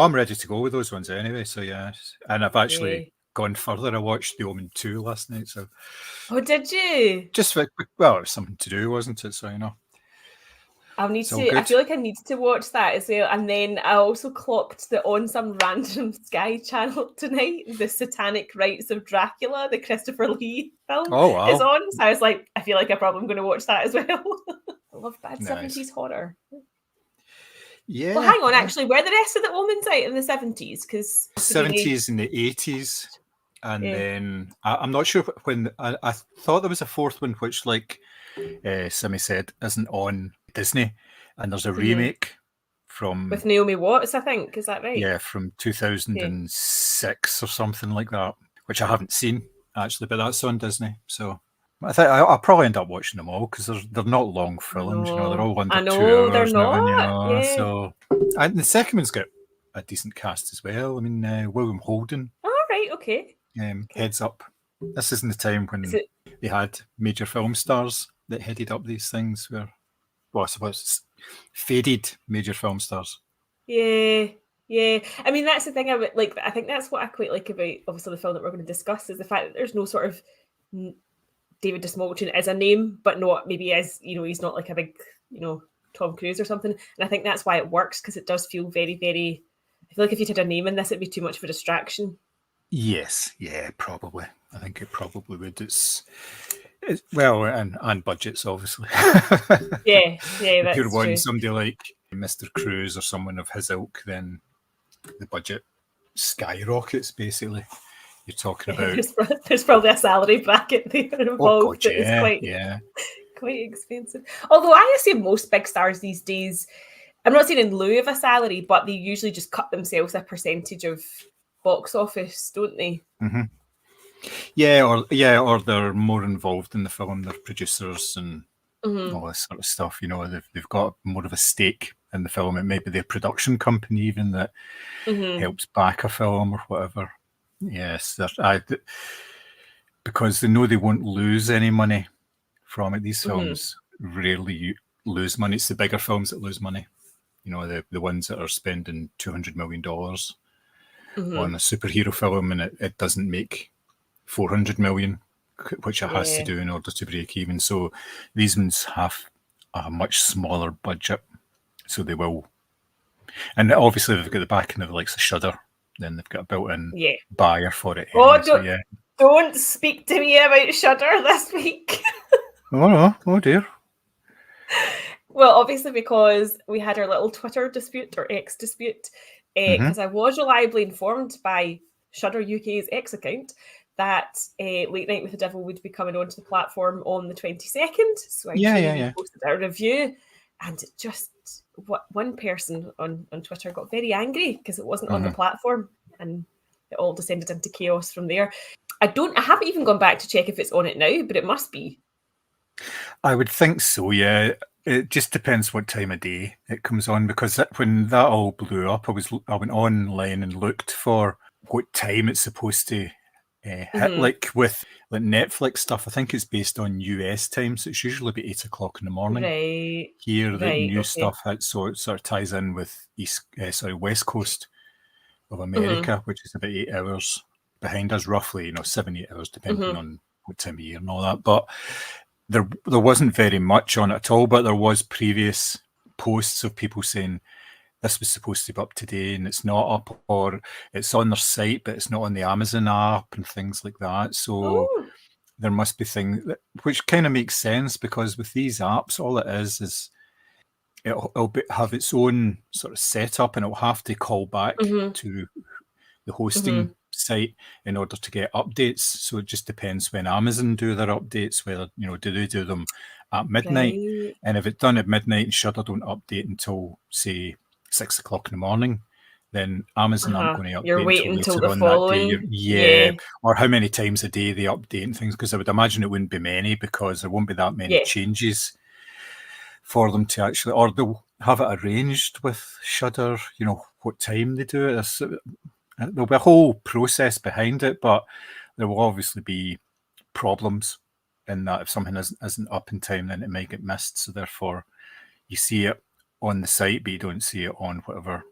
I'm ready to go with those ones anyway. So yeah, and I've actually Yeah. gone further. I watched The Omen 2 last night, so Oh, did you? just for, well, it was something to do, wasn't it? So I'll need it's all to. I good. feel like I need to watch that as well. And then I also clocked that on some random Sky channel tonight, the Satanic Rites of Dracula, the Christopher Lee film, Oh wow, is on. So I was like, I feel like I probably am going to watch that as well. I love bad nice. 70s horror. Yeah. Well, hang on. Actually, were the rest of the Omens out in the 70s? Because 70s and the 80s, and then I'm not sure when. I thought there was a fourth one, which, like Simi said, isn't on Disney, and there's a remake from with Naomi Watts, I think. Is that right? Yeah, from 2006 or something like that, which I haven't seen actually, but that's on Disney. So I think I'll probably end up watching them all because they're not long films, they're all under 2 they're hours now, not. Yeah. So, and the second one's got a decent cast as well. I mean, William Holden. Oh, right, okay. Heads up. This isn't the time when they had major film stars that headed up these things. Where, well, I suppose faded major film stars. Yeah. Yeah, I mean that's the thing I would like. I think that's what I quite like about obviously the film that we're going to discuss is the fact that there's no sort of David Desmalchin as a name, but not maybe as he's not like a big Tom Cruise or something. And I think that's why it works because it does feel very, very. I feel like if you'd had a name in this, it'd be too much of a distraction. Yes, yeah, probably. I think it probably would. It's well, and budgets obviously. yeah, that's if you're wanting true. somebody like Mr. Cruise or someone of his ilk, then the budget skyrockets. Basically, you're talking about. There's probably a salary bracket there involved that is quite expensive. Although I assume most big stars these days, I'm not saying in lieu of a salary, but they usually just cut themselves a percentage of box office, don't they? Mm-hmm. Yeah, or they're more involved in the film. They're producers and all this sort of stuff. They've got more of a stake in the film. It may be their production company even that helps back a film or whatever. Yes, because they know they won't lose any money from it. These films rarely lose money. It's the bigger films that lose money. The ones that are spending $200 million on a superhero film and it doesn't make 400 million, which it has to do in order to break even. So these ones have a much smaller budget, so they will. And obviously they've got the backing of the likes of Shudder, then they've got a built-in buyer for it. Anyway, don't speak to me about Shudder this week. Oh dear. Well, obviously because we had our little Twitter dispute or X dispute, because I was reliably informed by Shudder UK's X account that Late Night with the Devil would be coming onto the platform on the 22nd. So I posted our review, and it just one person on Twitter got very angry because it wasn't on the platform, and it all descended into chaos from there. I haven't even gone back to check if it's on it now, but it must be. I would think so, yeah. It just depends what time of day it comes on, because when that all blew up, I went online and looked for what time it's supposed to hit. Like with Netflix stuff, I think it's based on US time, so it's usually about 8 o'clock in the morning. Right. Here, the new stuff hits, so it sort of ties in with West Coast of America, which is about 8 hours behind us, roughly. 7-8 hours, depending on what time of year and all that. But there wasn't very much on it at all, but there was previous posts of people saying this was supposed to be up today and it's not up, or it's on their site but it's not on the Amazon app and things like that. So there must be things which kind of makes sense, because with these apps, all it is it'll have its own sort of setup, and it'll have to call back to the hosting site in order to get updates. So it just depends when Amazon do their updates, whether do they do them at midnight, and if it's done at midnight and Shudder don't update until say 6 o'clock in the morning, then Amazon aren't going to update. You're waiting until the on following that day. Or how many times a day they update and things, because I would imagine it wouldn't be many, because there won't be that many changes for them to actually, or they'll have it arranged with Shudder, what time they do it. There'll be a whole process behind it, but there will obviously be problems in that if something isn't up in time, then it might get missed. So therefore, you see it on the site, but you don't see it on whatever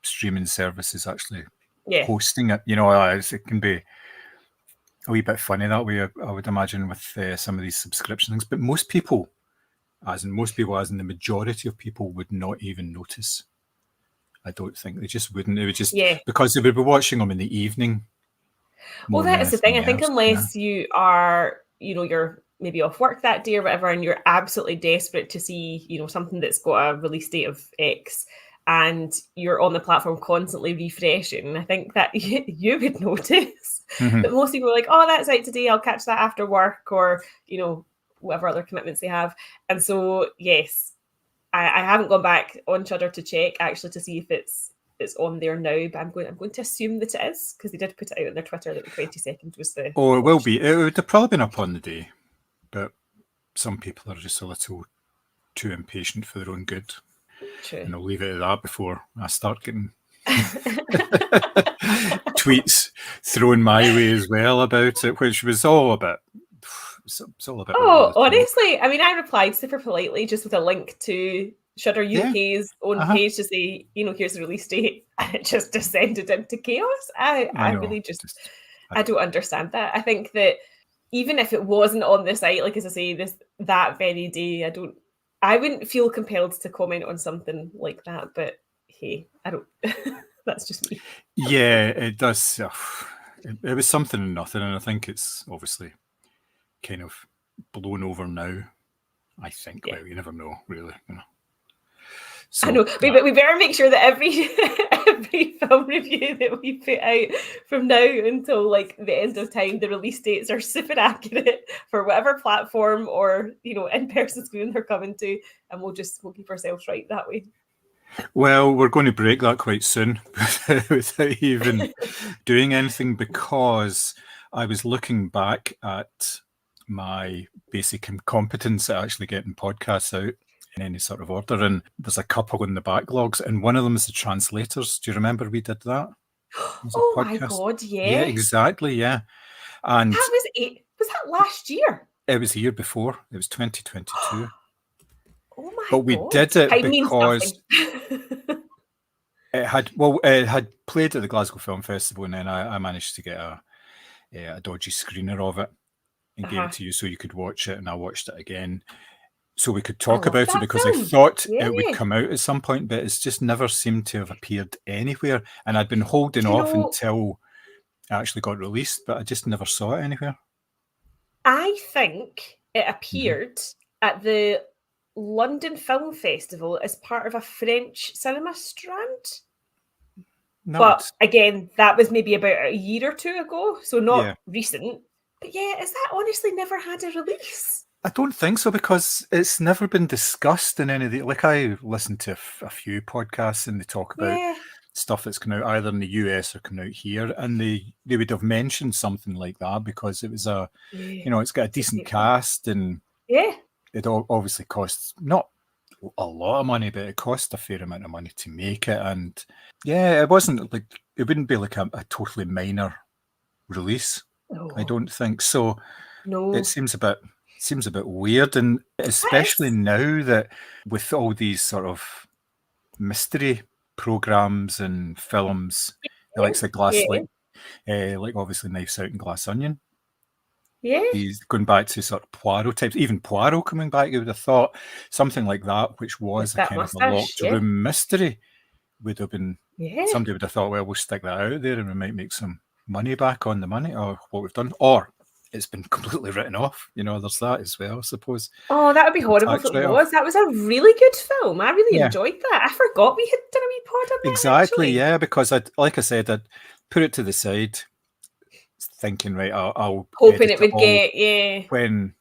streaming service is actually hosting it. It can be a wee bit funny that way, I would imagine, with some of these subscription things. But most people, as in the majority of people, would not even notice. I don't think they just wouldn't. It would just because they would be watching them in the evening. Well, that is the thing. I think unless you are, you're maybe off work that day or whatever, and you're absolutely desperate to see, something that's got a release date of X, and you're on the platform constantly refreshing, I think that you would notice. But most people are like, oh, that's out today, I'll catch that after work, or, whatever other commitments they have. And so, yes, I haven't gone back on Shudder to check actually to see if it's on there now, but I'm going to assume that it is, because they did put it out on their Twitter that the 22nd was the... Oh, it will be. It would have probably been up on the day, but some people are just a little too impatient for their own good. True. And I'll leave it at that before I start getting tweets thrown my way as well about it, which was all about... It's all about... Oh, honestly, I mean, I replied super politely just with a link to Shudder UK's own page to say, here's the release date, and it just descended into chaos. I really I don't understand that. I think that even if it wasn't on the site, like as I say, that very day, I wouldn't feel compelled to comment on something like that. But hey, I don't. That's just me. Yeah, it does. It was something and nothing, and I think it's obviously kind of blown over now. I think. Well, you never know, really. So, I know, but we better make sure that every film review that we put out from now until like the end of time, the release dates are super accurate for whatever platform or in-person screen they're coming to, and we'll keep ourselves right that way. Well, we're going to break that quite soon without even doing anything, because I was looking back at my basic incompetence at actually getting podcasts out in any sort of order, and there's a couple in the backlogs, and one of them is the translators. Do you remember we did that? Oh my god, yeah, exactly, yeah. And that was it. Was that last year? It was the year before. It was 2022. Oh my god! But we did it because it had played at the Glasgow Film Festival, and then I managed to get a dodgy screener of it and gave it to you so you could watch it, and I watched it again so we could talk about it, because I thought it would come out at some point, but it's just never seemed to have appeared anywhere, and I'd been holding off until it actually got released, but I just never saw it anywhere. I think it appeared at the London Film Festival as part of a French cinema strand. No, but again, that was maybe about a year or two ago, so not recent. But yeah, is that honestly never had a release? I don't think so, because it's never been discussed in any of the... Like, I listened to a few podcasts and they talk about stuff that's come out either in the US or come out here, and they would have mentioned something like that, because it was it's got a decent cast, and it obviously costs not a lot of money, but it cost a fair amount of money to make it, and it wasn't like... It wouldn't be like a totally minor release. No. I don't think so. No, it seems a bit weird, and especially now that with all these sort of mystery programs and films, like the Glass, like obviously Knives Out and Glass Onion. Yeah, he's going back to sort of Poirot types, even Poirot coming back. You would have thought something like that, which was a kind of a locked room mystery, would have been. Somebody would have thought, well, we'll stick that out there and we might make some money back on the money or what we've done, or it's been completely written off. There's that as well, I suppose. Oh, that would be horrible if it was. That was a really good film. I really enjoyed that. I forgot we had done a wee pod on that. Exactly, actually. Because I'd put it to the side, thinking, right, I'll hoping it would get when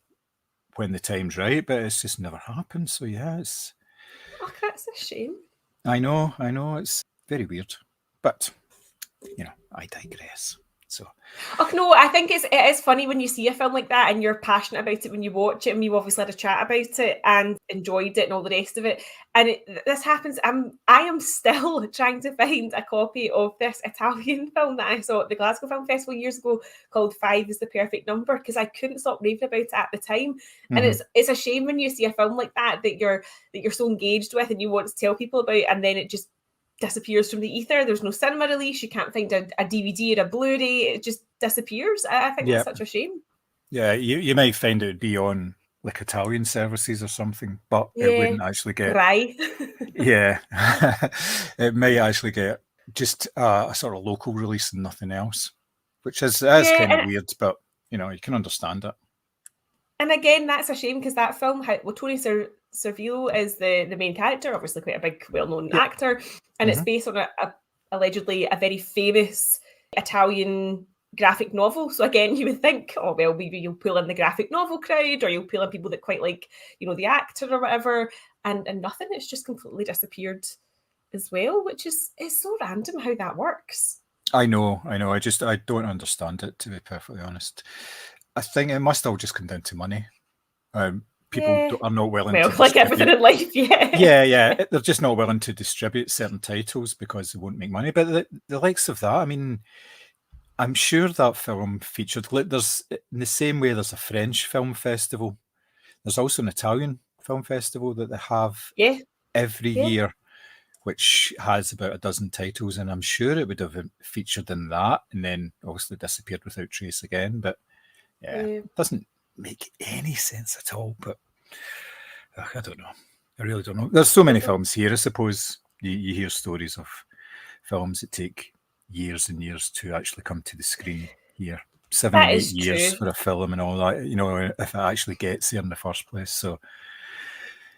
the time's right, but it's just never happened. So it's... Oh, that's a shame. I know, it's very weird, but I digress. So, no, I think it is funny when you see a film like that and you're passionate about it when you watch it, and we've obviously had a chat about it and enjoyed it and all the rest of it. And this happens. I am still trying to find a copy of this Italian film that I saw at the Glasgow Film Festival years ago called 5 is the Perfect Number, because I couldn't stop raving about it at the time. And it's a shame when you see a film like that you're so engaged with and you want to tell people about, and then it just disappears from the ether. There's no cinema release. You can't find a DVD or a Blu-ray. It just disappears. I think that's such a shame. Yeah, you might find it would be on like Italian services or something, but it wouldn't actually get. Right. Yeah, it may actually get just a sort of local release and nothing else, which is kind of weird, but you can understand it. And again, that's a shame because that film, Tony Servillo is the main character, obviously quite a big, well-known actor, and it's based on allegedly a very famous Italian graphic novel. So again, you would think, oh well, maybe you'll pull in the graphic novel crowd, or you'll pull in people that quite like, the actor or whatever, and nothing. It's just completely disappeared as well, which is so random how that works. I know. I don't understand it, to be perfectly honest. I think it must all just come down to money. People are not willing to like everything in life, yeah. They're just not willing to distribute certain titles because they won't make money. But the likes of that, I mean, I'm sure that film featured. There's in the same way there's a French film festival. There's also an Italian film festival that they have every year, which has about a dozen titles, and I'm sure it would have featured in that, and then obviously disappeared without trace again. But it doesn't make any sense at all. But I don't know. I really don't know. There's so many films here. I suppose you hear stories of films that take years and years to actually come to the screen here. 7 or 8 years for a film and all that, if it actually gets there in the first place. So,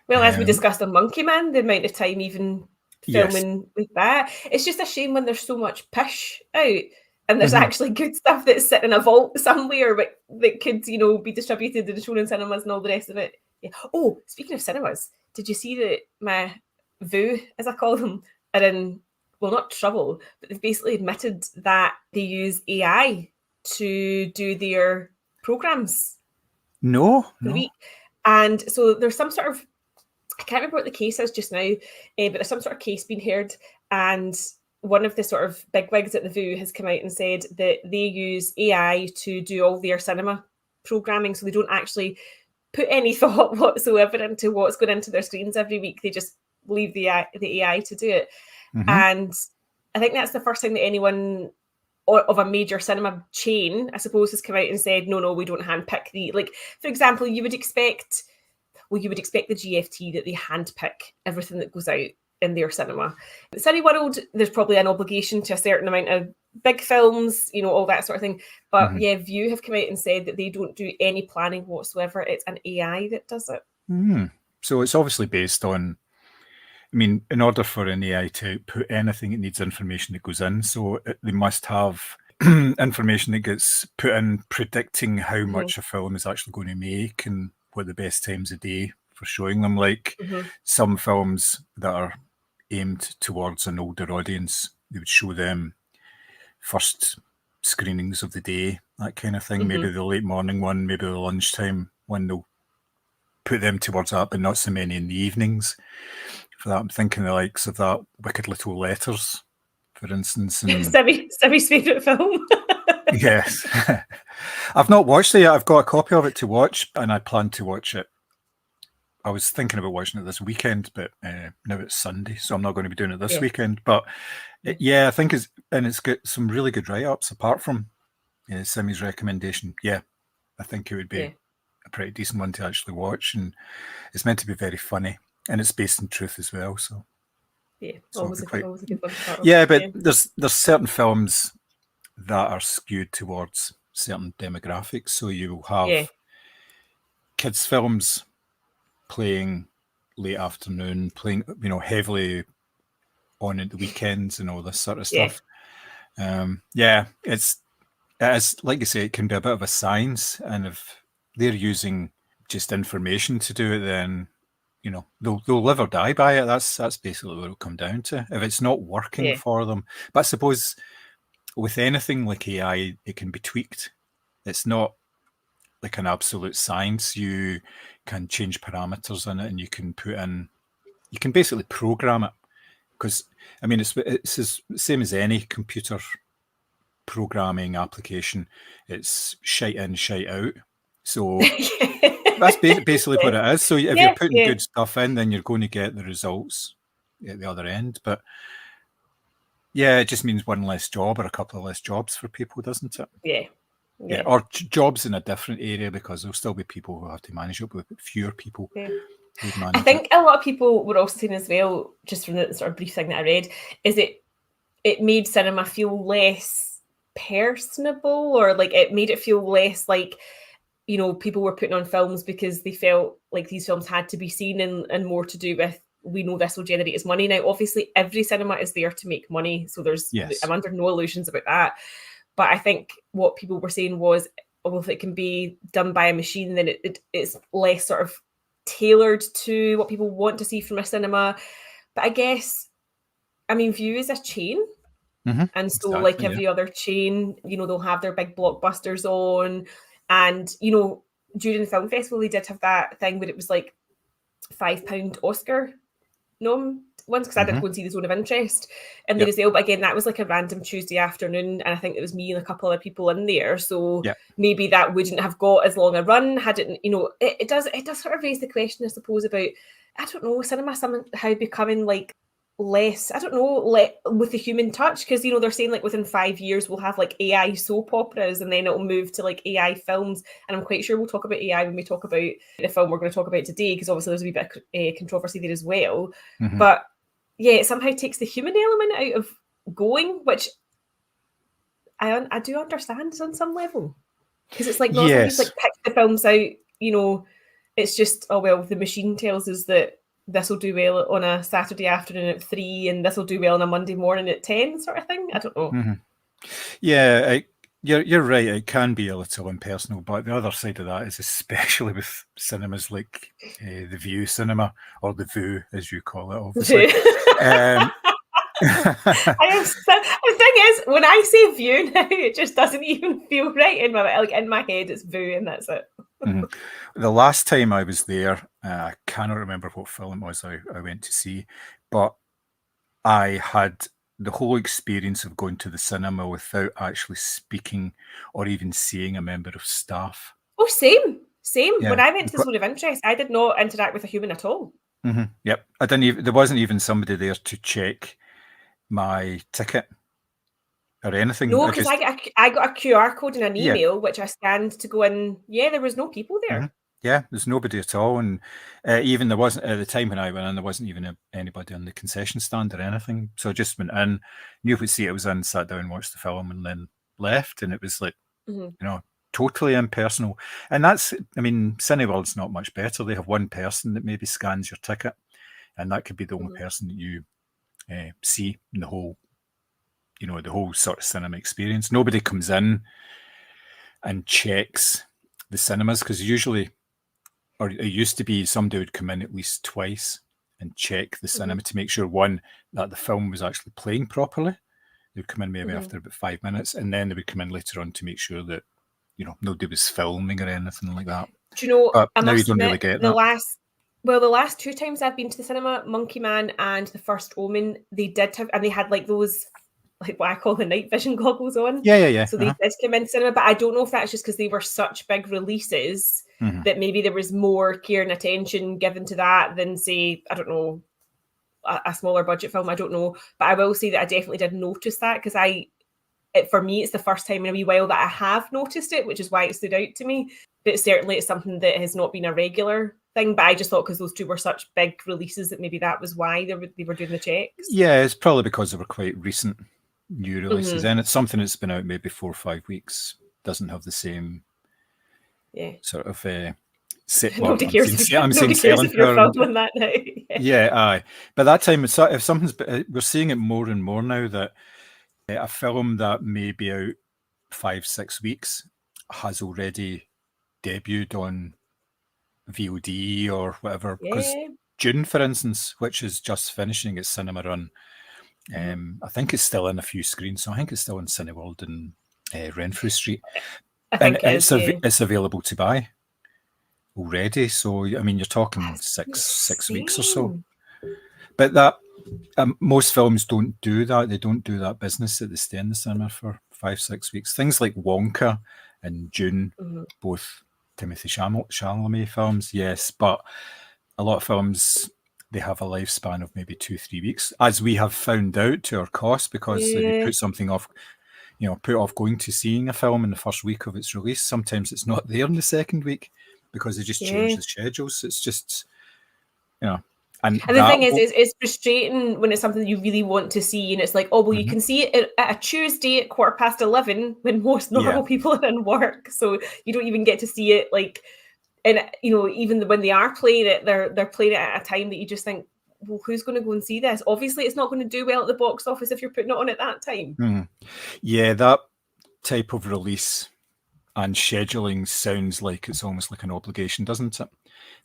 well, as we discussed on Monkey Man, the amount of time even filming with that, it's just a shame when there's so much pish out and there's actually good stuff that's sitting in a vault somewhere that could, be distributed and shown in cinemas and all the rest of it. Yeah. Oh, speaking of cinemas, did you see that my VU, as I call them, are in, well, not trouble, but they've basically admitted that they use AI to do their programs. No. And so there's some sort of, I can't remember what the case is just now, but there's some sort of case being heard, and one of the sort of bigwigs at the VU has come out and said that they use AI to do all their cinema programming, so they don't actually put any thought whatsoever into what's going into their screens every week. They just leave the AI to do it. And I think that's the first time that anyone of a major cinema chain, I suppose, has come out and said, no, we don't handpick the, like, for example, you would expect the GFT that they handpick everything that goes out in their cinema. At Cineworld, there's probably an obligation to a certain amount of big films, all that sort of thing. But VU have come out and said that they don't do any planning whatsoever. It's an AI that does it. So it's obviously based on, I mean, in order for an AI to put anything, it needs information that goes in. So they must have information that gets put in predicting how much a film is actually going to make and what the best times of day for showing them. Like some films that are aimed towards an older audience, they would show them first screenings of the day, that kind of thing. Maybe the late morning one, maybe the lunchtime one, they'll put them towards that, but not so many in the evenings. For that, I'm thinking the likes of that Wicked Little Letters, for instance. And Simi's favourite film. Yes. I've not watched it yet. I've got a copy of it to watch, and I plan to watch it. I was thinking about watching it this weekend, but now it's Sunday, so I'm not going to be doing it this weekend. But I think it's got some really good write-ups apart from Simi's recommendation. Yeah, I think it would be a pretty decent one to actually watch, and it's meant to be very funny. And it's based in truth as well, so always a good one to start off. Yeah, but there's certain films that are skewed towards certain demographics. So you will have kids' films playing late afternoon, playing heavily on at the weekends and all this sort of stuff. It's like you say, it can be a bit of a science, and if they're using just information to do it, then they'll live or die by it. That's basically what it'll come down to. If it's not working for them, but I suppose with anything like AI, it can be tweaked. It's not like an absolute science. You can change parameters in it, and you can basically program it. Because I mean, it's the same as any computer programming application. It's shite in, shite out. So that's basically what it is. So if you're putting good stuff in, then you're going to get the results at the other end. But Yeah, it just means one less job or a couple of less jobs for people, doesn't it? Yeah. Yeah, or jobs in a different area, because there'll still be people who have to manage it, but fewer people would manage I think a lot of people were also saying as well, just from the sort of brief thing that I read, is it made cinema feel less personable, or like it made it feel less like, you know, people were putting on films because they felt like these films had to be seen, and more to do with, we know this will generate us money. Now, obviously, every cinema is there to make money, so I'm under no illusions about that. But I think what people were saying was, well, if it can be done by a machine, then it's less sort of tailored to what people want to see from a cinema. But I guess, I mean, View is a chain. And so, like every other chain, you know, they'll have their big blockbusters on. And, you know, during the film festival, they did have that thing where it was like £5 Oscar nom ones, because I did go and see the Zone of Interest in there as well. But again, that was like a random Tuesday afternoon, and I think it was me and a couple other people in there. So maybe that wouldn't have got as long a run had it, you know, it does sort of raise the question, I suppose, about, I don't know, cinema somehow becoming like less, I don't know, with the human touch, because, you know, they're saying like within 5 years we'll have like AI soap operas, and then it'll move to like AI films. And I'm quite sure we'll talk about AI when we talk about the film we're going to talk about today, because obviously there's a wee bit of controversy there as well. But yeah, it somehow takes the human element out of going, which I do understand on some level, because it's like not somebody's like picked the films out, you know, it's just, oh well, the machine tells us that this will do well on a Saturday afternoon at 3, and this will do well on a Monday morning at 10, sort of thing. I don't know. Yeah, you're right. It can be a little impersonal, but the other side of that is, especially with cinemas like the View Cinema, or the Voo, as you call it, obviously. The thing is, when I say View now, it just doesn't even feel right in my head. It's Voo, and that's it. The last time I was there, I cannot remember what film it was I went to see, but I had the whole experience of going to the cinema without actually speaking or even seeing a member of staff. Oh, same. Yeah. When I went to the Zone of Interest, I did not interact with a human at all. Yep, I didn't even. There wasn't even somebody there to check my ticket or anything. No, because I got a QR code in an email, which I scanned to go in. Yeah, there was no people there. Yeah, there's nobody at all, and even there wasn't, at the time when I went in, there wasn't even anybody on the concession stand or anything. So I just went in, knew what seat I was in, sat down, watched the film, and then left. And it was like, you know, totally impersonal. And that's, I mean, Cineworld's not much better. They have one person that maybe scans your ticket, and that could be the only person that you see in the whole, you know, the whole sort of cinema experience. Nobody comes in and checks the cinemas, because usually, or it used to be, somebody would come in at least twice and check the cinema to make sure, one, that the film was actually playing properly. They'd come in maybe after about 5 minutes, and then they would come in later on to make sure that, you know, nobody was filming or anything like that. Do you know, but now you don't really get that. The last 2 times I've been to the cinema, Monkey Man and The First Omen, they did have, and they had like those, like what I call the night vision goggles on. Yeah. So they did come in cinema, but I don't know if that's just because they were such big releases that maybe there was more care and attention given to that than, say, I don't know, a smaller budget film. I don't know, but I will say that I definitely did notice that, because for me, it's the first time in a wee while that I have noticed it, which is why it stood out to me. But certainly it's something that has not been a regular thing. But I just thought, because those 2 were such big releases, that maybe that was why they were doing the checks. Yeah, it's probably because they were quite recent new releases, and it's something that's been out maybe 4 or 5 weeks, doesn't have the same sort of nobody cares if you're filming that now. Aye. But that time, if something's, we're seeing it more and more now, that a film that may be out 5-6 weeks has already debuted on VOD or whatever. Because Dune, for instance, which is just finishing its cinema run, I think it's still in a few screens. So I think it's still in Cineworld and Renfrew Street. I think it's available to buy already. So I mean, you're talking six weeks or so. But that most films don't do that. They don't do that business, that they stay in the cinema for 5-6 weeks. Things like Wonka and Dune, both Timothée Chalamet films, yes, but a lot of films they have a lifespan of maybe 2-3 weeks, as we have found out to our cost, because if you put something off, put off going to seeing a film in the first week of its release, sometimes it's not there in the second week because they just change the schedules. It's just, And the thing is, it's frustrating when it's something you really want to see, and it's like, oh, well, you can see it at a Tuesday at 11:15 when most normal people are in work, so you don't even get to see it, like, and even when they are playing it, they're playing it at a time that you just think, well, who's going to go and see this? Obviously, it's not going to do well at the box office if you're putting it on at that time. Yeah, that type of release and scheduling sounds like it's almost like an obligation, doesn't it?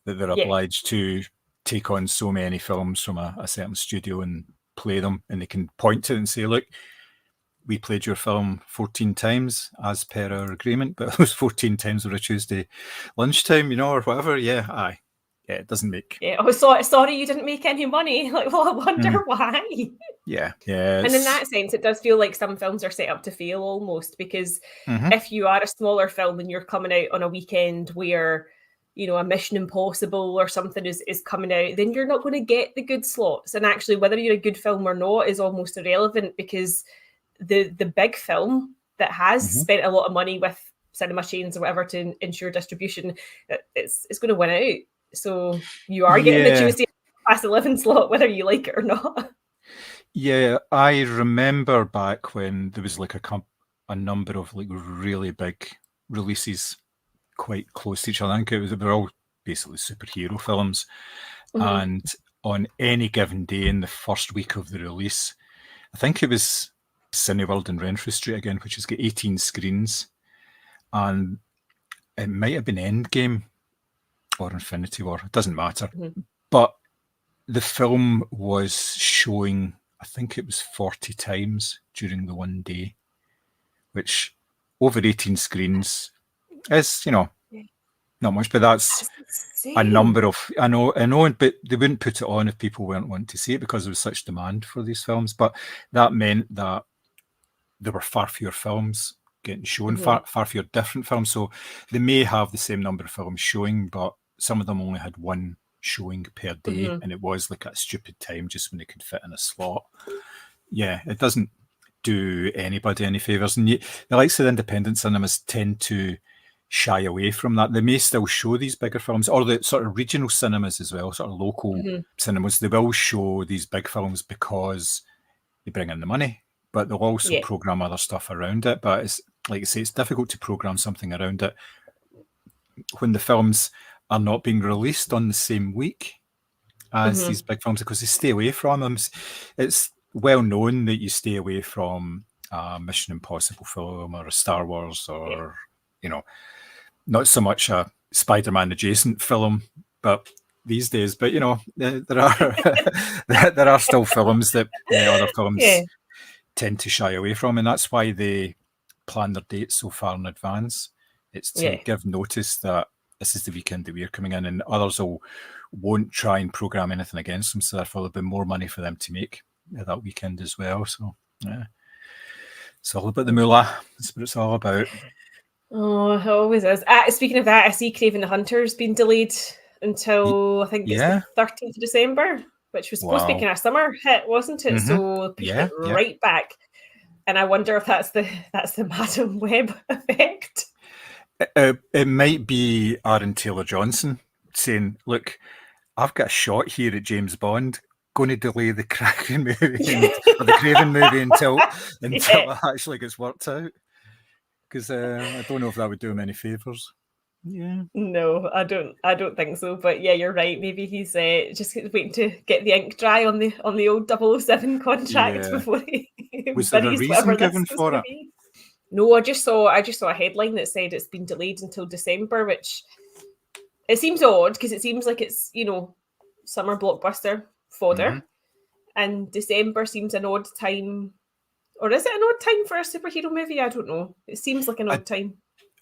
That they're obliged to take on so many films from a certain studio and play them, and they can point to it and say, look, we played your film 14 times as per our agreement, but those 14 times were a Tuesday lunchtime, or whatever. Yeah, it doesn't make... Yeah, oh, sorry you didn't make any money. Like, well, I wonder why. Yeah. And in that sense, it does feel like some films are set up to fail almost, because if you are a smaller film and you're coming out on a weekend where, a Mission Impossible or something is coming out, then you're not going to get the good slots. And actually, whether you're a good film or not is almost irrelevant, because the big film that has spent a lot of money with cinema chains or whatever to ensure distribution, it's going to win out. So you are getting the Tuesday past 11 slot, whether you like it or not. Yeah, I remember back when there was like a number of like really big releases quite close to each other. I think they were all basically superhero films. And on any given day in the first week of the release, I think it was Cineworld in Renfrew Street again, which has got 18 screens. And it might have been Endgame or Infinity War, it doesn't matter. But the film was showing, I think it was 40 times during the one day, which over 18 screens is, not much, but that's a number of... I know, but they wouldn't put it on if people weren't wanting to see it because there was such demand for these films. But that meant that there were far fewer films getting shown, far fewer different films. So they may have the same number of films showing, but some of them only had one showing per day, and it was like a stupid time just when it could fit in a slot. Yeah, it doesn't do anybody any favours. And the likes of the independent cinemas tend to shy away from that. They may still show these bigger films, or the sort of regional cinemas as well, sort of local cinemas. They will show these big films because they bring in the money, but they'll also program other stuff around it. But it's like I say, it's difficult to program something around it when the films are not being released on the same week as these big films, because they stay away from them. It's well known that you stay away from a Mission Impossible film or a Star Wars or, not so much a Spider-Man adjacent film, but these days, but there are there are still films that other films tend to shy away from, and that's why they plan their dates so far in advance. It's to give notice that this is the weekend that we're coming in, and others won't try and program anything against them, so therefore there'll be more money for them to make that weekend as well. So it's all about the moolah. That's what it's all about. Oh, it always is. Speaking of that, I see Craven the Hunter's been delayed until I think it's the 13th of December, which was supposed to be kind of summer hit, wasn't it? So pushed it right back. And I wonder if that's the Madam Web effect. It might be Aaron Taylor-Johnson saying, look, I've got a shot here at James Bond, going to delay the Kraken movie or the Craven movie until it actually gets worked out. Because I don't know if that would do him any favours. Yeah. No, I don't think so. But yeah, you're right. Maybe he's just waiting to get the ink dry on the old 007 contract before he was there a reason given for it? No, I just saw a headline that said it's been delayed until December, which it seems odd because it seems like it's summer blockbuster fodder, and December seems an odd time. Or is it an odd time for a superhero movie? I don't know. It seems like an odd time.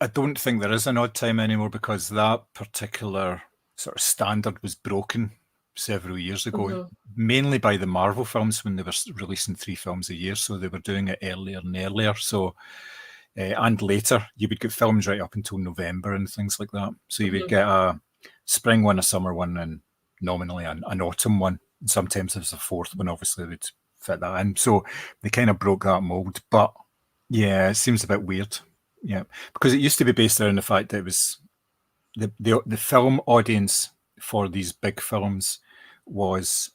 I don't think there is an odd time anymore, because that particular sort of standard was broken several years ago, mainly by the Marvel films when they were releasing 3 films a year. So they were doing it earlier and earlier. So and later, you would get films right up until November and things like that. So you would get a spring one, a summer one, and nominally an autumn one. And sometimes there's a fourth one, obviously, they'd fit that in. So they kind of broke that mold. But yeah, it seems a bit weird. Yeah, because it used to be based around the fact that it was the film audience for these big films was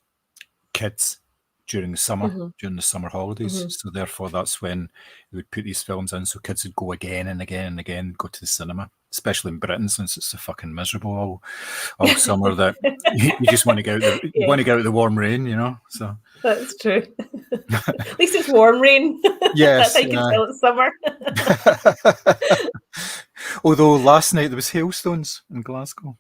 kids during the summer, during the summer holidays. So therefore, that's when they would put these films in, so kids would go again and again and again, go to the cinema, especially in Britain, since it's so fucking miserable all summer that you just want to get out the, you want to get out the warm rain, you know. So that's true. At least it's warm rain. Yes, that's how you can tell it's summer. Although last night there was hailstones in Glasgow.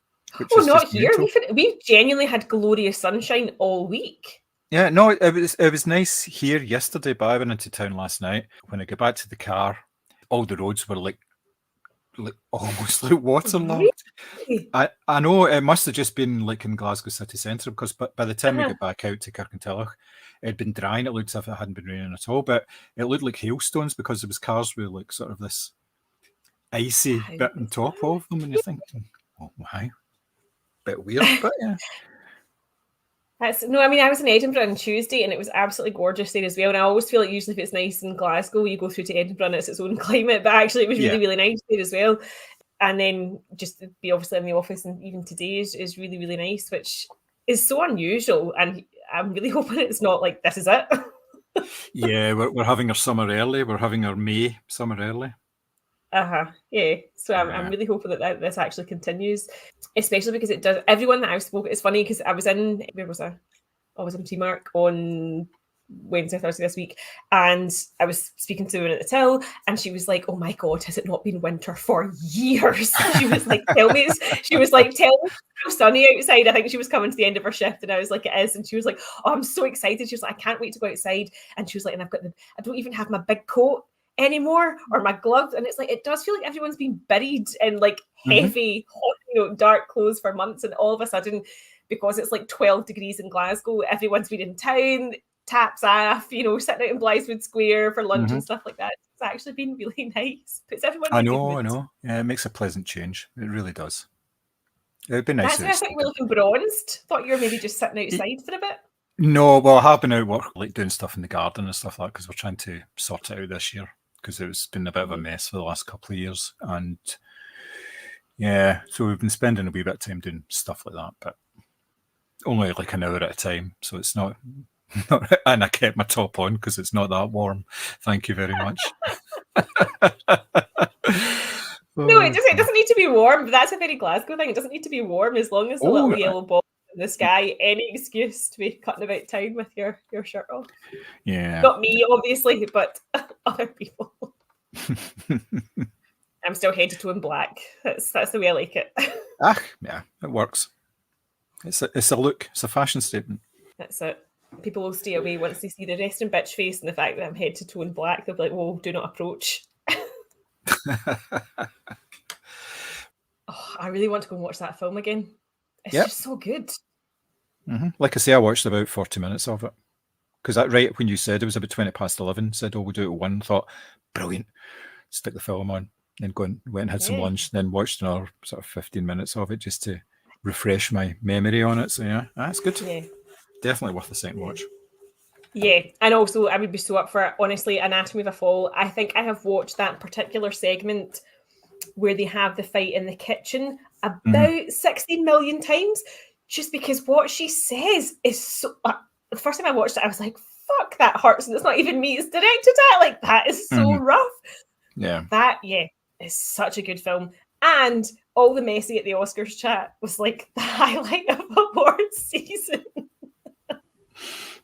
Oh, not here. We've genuinely had glorious sunshine all week. Yeah, no, it was nice here yesterday, but I went into town last night. When I got back to the car, all the roads were like almost like waterlogged. Really? I know it must have just been like in Glasgow city centre, because by the time we got back out to Kirkintilloch, it had been dry and it looked as if it hadn't been raining at all, but it looked like hailstones because there was cars with like sort of this icy bit on top of them, and you're thinking, oh my, bit weird, but yeah. I was in Edinburgh on Tuesday and it was absolutely gorgeous there as well. And I always feel like usually if it's nice in Glasgow, you go through to Edinburgh and it's its own climate, but actually it was really, really nice there as well. And then just to be obviously in the office, and even today is really, really nice, which is so unusual. And I'm really hoping it's not like this is it. Yeah, we're having our summer early. We're having our May summer early. Yeah. So I'm really hoping that this actually continues, especially because it does. Everyone that I've spoken, it's funny because I was in T-Mark on Wednesday, Thursday this week, and I was speaking to her at the till, and she was like, "Oh my God, has it not been winter for years?" She was like, "Tell me how sunny outside." I think she was coming to the end of her shift, and I was like, "It is," and she was like, "Oh, I'm so excited." She was like, "I can't wait to go outside," and she was like, "And I don't even have my big coat anymore or my gloves," and it's like it does feel like everyone's been buried in like heavy, hot, dark clothes for months, and all of a sudden, because it's like 12 degrees in Glasgow, everyone's been in town, taps off, sitting out in Blythewood Square for lunch and stuff like that. It's actually been really nice. Puts everyone in a good mood. I know. Yeah, it makes a pleasant change. It really does. It'd be nice. That's why I think we're looking bronzed. Thought you were maybe just sitting outside for a bit. No, well, I have been out work, like doing stuff in the garden and stuff like that, because we're trying to sort it out this year, because it's been a bit of a mess for the last couple of years. And yeah, so we've been spending a wee bit of time doing stuff like that, but only like an hour at a time. So it's not and I kept my top on because it's not that warm. Thank you very much. No, it doesn't need to be warm. But that's a very Glasgow thing. It doesn't need to be warm as long as the little yellow ball in the sky. Any excuse to be cutting about town with your shirt off. Yeah. Not me, obviously, but other people. I'm still head to toe in black. That's the way I like it. Yeah, it works. It's a look. It's a fashion statement. That's it. People will stay away once they see the resting bitch face and the fact that I'm head to toe in black. They'll be like, "Whoa, do not approach." I really want to go and watch that film again. It's just so good. Like I say, I watched about 40 minutes of it. Because right when you said it was about 11:20, said, "Oh, we'll do it at 1." Thought, brilliant. Stick the film on. Then went and had some lunch. Then watched another sort of 15 minutes of it just to refresh my memory on it. So yeah, that's good. Yeah. Definitely worth a second watch. Yeah, and also I would be so up for it. Honestly, Anatomy of a Fall. I think I have watched that particular segment where they have the fight in the kitchen about 16 million times, just because what she says is so. The first time I watched it, I was like, "Fuck, that hurts," and it's not even me; it's directed at. Like that is so rough. Yeah, that is such a good film, and all the messy at the Oscars chat was like the highlight of awards season.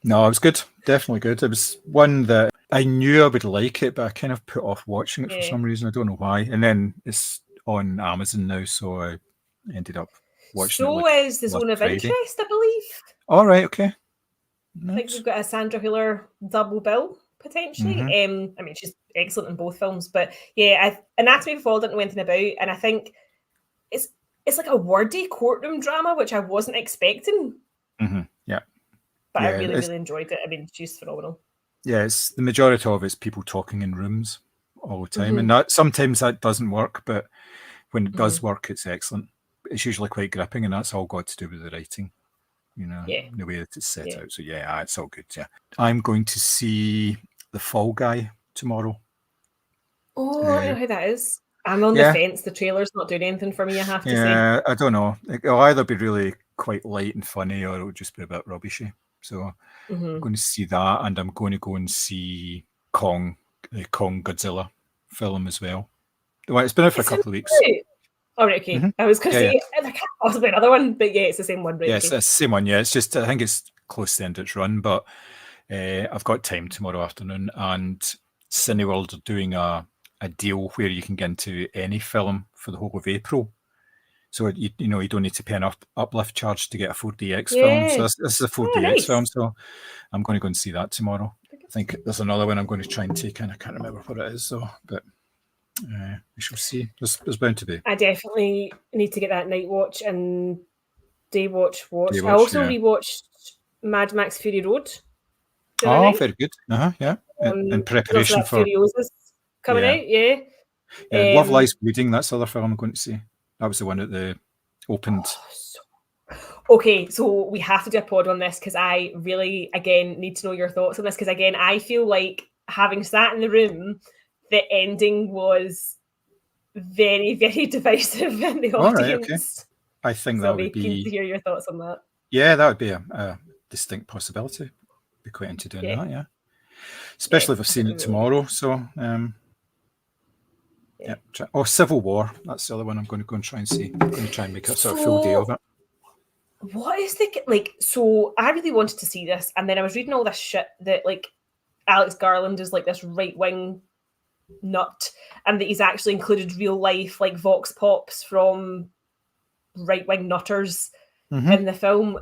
No, it was good. Definitely good. It was one that I knew I would like it, but I kind of put off watching it for some reason. I don't know why. And then it's on Amazon now, so I ended up watching it. So is The Zone of Interest, I believe. All right, okay. Nice. I think we've got a Sandra Hüller double bill, potentially. I mean, she's excellent in both films. But yeah, Anatomy of a Fall didn't know anything about, and I think it's like a wordy courtroom drama, which I wasn't expecting. Yeah. But I really, really enjoyed it. I mean, she's phenomenal. Yeah, it's the majority of it's people talking in rooms all the time. And sometimes that doesn't work, but when it does work, it's excellent. It's usually quite gripping, and that's all got to do with the writing. the way that it's set out. So yeah, it's all good. Yeah, I'm going to see The Fall Guy tomorrow. Oh, I know how that is. I'm on the fence. The trailer's not doing anything for me, I have to say. Yeah, I don't know. It'll either be really quite light and funny, or it'll just be a bit rubbishy. So I'm going to see that, and I'm going to go and see Kong, the Kong Godzilla film as well. It's been out for a couple of weeks. Oh, right, okay. I was going to say, there can't possibly be another one, but yeah, it's the same one, right? Yeah, it's the same one, yeah. It's just, I think it's close to the end of its run, but I've got time tomorrow afternoon, and Cineworld are doing a deal where you can get into any film for the whole of April. So, you don't need to pay an uplift charge to get a 4DX film. So this is a 4DX film, so I'm going to go and see that tomorrow. I think there's another one I'm going to try and take in. I can't remember what it is, though, but we shall see. There's bound to be. I definitely need to get that night watch and day watch. I also rewatched Mad Max Fury Road. Very good. Yeah. In preparation for Furiosa's coming out. Yeah. Love Lies Bleeding. That's the other film I'm going to see. That was the one at the opened. Okay, so we have to do a pod on this because I really, again, need to know your thoughts on this because, again, I feel like having sat in the room, the ending was very, very divisive in the audience. All right, okay. I think that would be keen to hear your thoughts on that. Yeah, that would be a distinct possibility. Be quite into doing that, yeah. Especially if I've seen it tomorrow. So, Civil War. That's the other one I'm going to go and try and see. I'm going to try and make a sort of full day of it. What is so I really wanted to see this, and then I was reading all this shit that Alex Garland is this right-wing nut, and that he's actually included real life vox pops from right-wing nutters in the film.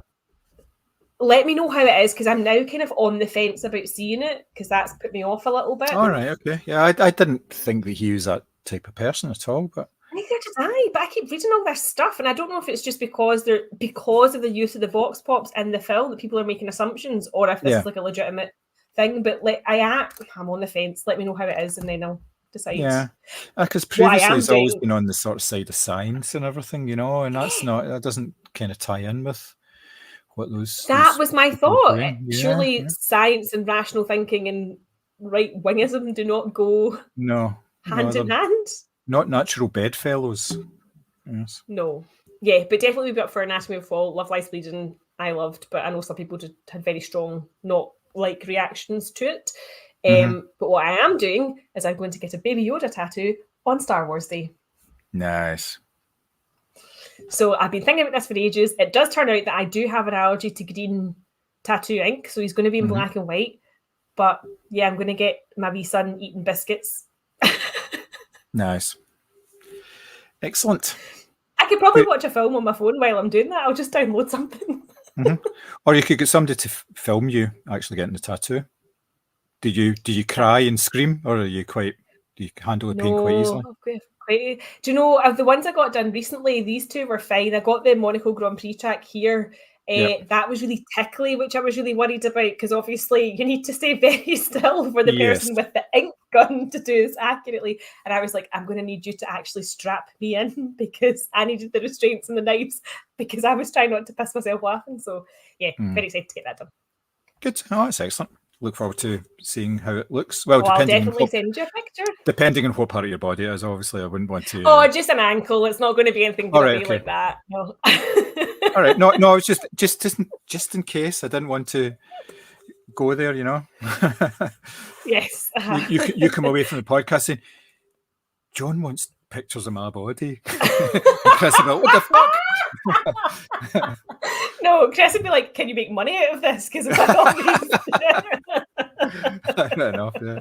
Let me know how it is, because I'm now kind of on the fence about seeing it, because that's put me off a little bit. All right, okay. Yeah, I didn't think that he was that type of person at all, but neither did I. But I keep reading all this stuff, and I don't know if it's just because of the use of the vox pops in the film that people are making assumptions, or if this is a legitimate thing. But I'm on the fence. Let me know how it is, and then I'll decide. Yeah, because previously it's always been on the sort of side of science and everything, and that doesn't kind of tie in with what those. That was my thought. Surely science and rational thinking and right wingism do not go hand in hand. Not natural bedfellows. Yes. No. Yeah, but definitely be up for Anatomy of Fall. Love Lies Bleeding, I loved, but I know some people had very strong not like reactions to it. But what I am doing is I'm going to get a Baby Yoda tattoo on Star Wars Day. Nice. So I've been thinking about this for ages. It does turn out that I do have an allergy to green tattoo ink, so he's going to be in black and white. But yeah, I'm going to get my wee son eating biscuits. Nice. Excellent. I could probably watch a film on my phone while I'm doing that. I'll just download something. Or you could get somebody to film you actually getting the tattoo. Do you cry and scream, or do you handle the pain quite easily? Do you know, of the ones I got done recently, these two were fine. I got the Monaco Grand Prix track here. That was really tickly, which I was really worried about, because obviously you need to stay very still for the person with the ink gun to do this accurately. And I was like, I'm going to need you to actually strap me in, because I needed the restraints and the knives, because I was trying not to piss myself laughing. So yeah, very excited to get that done. Good. Oh, that's excellent. Look forward to seeing how it looks. Well, I'll definitely send you a picture. Depending on what part of your body it is, obviously, I wouldn't want to. Oh, just an ankle. It's not going to be anything like that. No. All right. No, it's just in case. I didn't want to go there, Yes. You come away from the podcast saying, John wants pictures of my body. Chris would be like, what the fuck? No, Chris would be like, can you make money out of this? Because Fair enough, yeah.